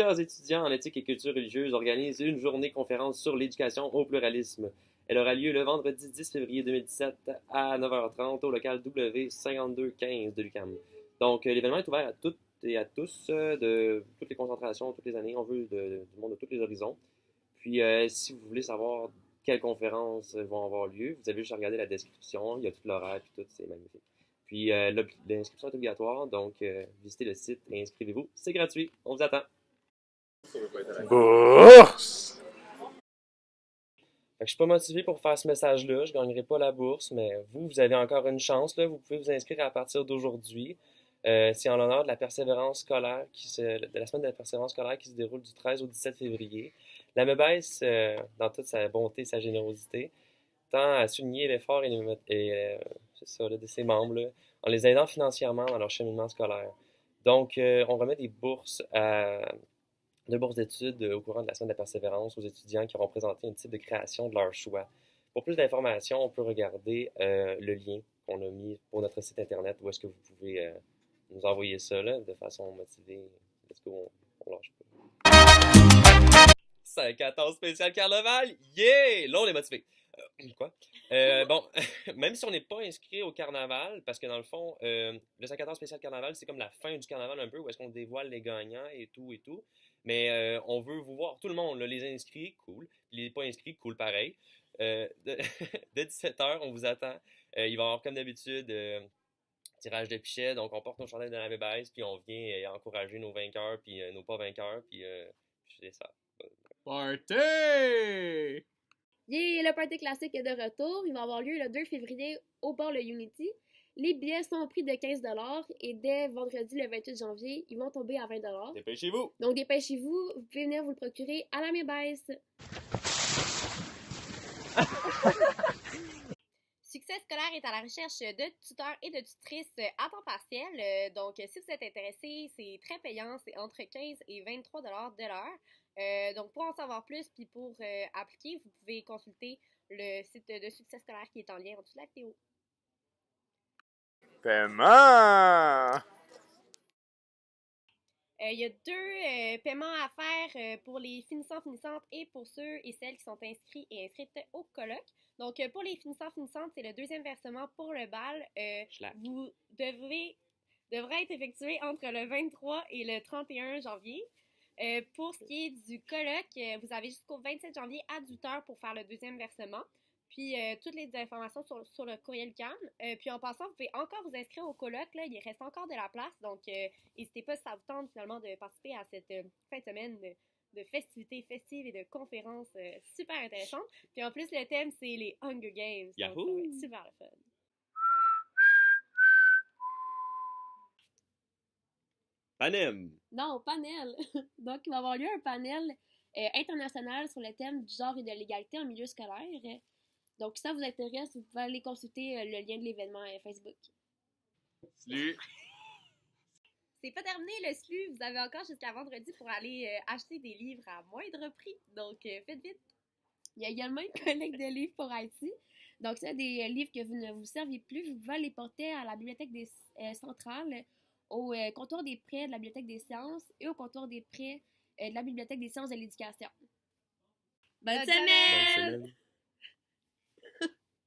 plusieurs étudiants en éthique et culture religieuse organisent une journée conférence sur l'éducation au pluralisme. Elle aura lieu le vendredi 10 février 2017 à 9h30 au local W5215 de l'UQAM. Donc, l'événement est ouvert à toutes et à tous, de toutes les concentrations, toutes les années. On veut du monde de tous les horizons. Puis, si vous voulez savoir quelles conférences vont avoir lieu, vous avez juste à regarder la description. Il y a tout l'horaire, puis tout, c'est magnifique. Puis, l'inscription est obligatoire, donc visitez le site et inscrivez-vous. C'est gratuit. On vous attend. Bourse! Fait que je suis pas motivé pour faire ce message-là, je gagnerai pas la bourse, mais vous avez encore une chance, là. Vous pouvez vous inscrire à partir d'aujourd'hui. C'est en l'honneur de la persévérance scolaire de la semaine de la persévérance scolaire qui se déroule du 13 au 17 février. La MEBES, dans toute sa bonté et sa générosité, tend à souligner l'effort c'est ça, là, de ses membres là, en les aidant financièrement dans leur cheminement scolaire. Donc, on remet deux bourses d'études au courant de la semaine de la persévérance aux étudiants qui auront présenté un type de création de leur choix. Pour plus d'informations, on peut regarder le lien qu'on a mis pour notre site internet où est-ce que vous pouvez nous envoyer ça là, de façon motivée. Let's go, on lâche pas. 5-14 spécial carnaval! Yeah! Là, on est motivé. Quoi? Bon, même si on n'est pas inscrit au carnaval, parce que dans le fond, le 5-14 spécial carnaval, c'est comme la fin du carnaval un peu, où est-ce qu'on dévoile les gagnants et tout et tout. Mais on veut vous voir, tout le monde, là, les inscrits, cool. Les pas inscrits, cool pareil. De 17h, on vous attend. Il va y avoir, comme d'habitude, tirage de pichet. Donc, on porte nos chandails de la MEBES, puis on vient encourager nos vainqueurs, puis nos pas vainqueurs, puis c'est ça. Party! Yeah, le party classique est de retour. Il va avoir lieu le 2 février au bar Le Unity. Les billets sont au prix de 15$ et dès vendredi le 28 janvier, ils vont tomber à 20$. Dépêchez-vous! Donc dépêchez-vous, vous pouvez venir vous le procurer à la MEBES. Succès scolaire est à la recherche de tuteurs et de tutrices à temps partiel. Donc, si vous êtes intéressé, c'est très payant. C'est entre 15 et 23$ de l'heure. Donc, pour en savoir plus puis pour appliquer, vous pouvez consulter le site de Succès scolaire qui est en lien en dessous de la vidéo. Paiement! Il y a deux paiements à faire pour les finissants-finissantes et pour ceux et celles qui sont inscrits et inscrites au colloque. Donc, pour les finissants-finissantes, c'est le deuxième versement pour le bal. Vous devrez être effectué entre le 23 et le 31 janvier. Pour ce qui est du colloque, vous avez jusqu'au 27 janvier à 18h pour faire le deuxième versement. Puis, toutes les informations sur le courriel CAM. Puis, en passant, vous pouvez encore vous inscrire au colloque. Là, il reste encore de la place. Donc, n'hésitez pas si ça vous tente finalement de participer à cette fin de semaine de festivités festives et de conférences super intéressantes. Puis, en plus, le thème, c'est les Hunger Games. Yahoo! Donc, ça va être super le fun. Panem! Non, panel. Donc, il va y avoir lieu un panel international sur le thème du genre et de l'égalité en milieu scolaire. Donc, si ça vous intéresse, vous pouvez aller consulter le lien de l'événement Facebook. Salut! C'est pas terminé le SLU, vous avez encore jusqu'à vendredi pour aller acheter des livres à moindre prix. Donc, faites vite. Il y a également une collecte de livres pour Haïti. Donc, s'il y a des livres que vous ne vous serviez plus, vous pouvez les porter à la bibliothèque des centrale, au comptoir des prêts de la bibliothèque des sciences et au comptoir des prêts de la bibliothèque des sciences de l'éducation. Bonne semaine! Bonne semaine!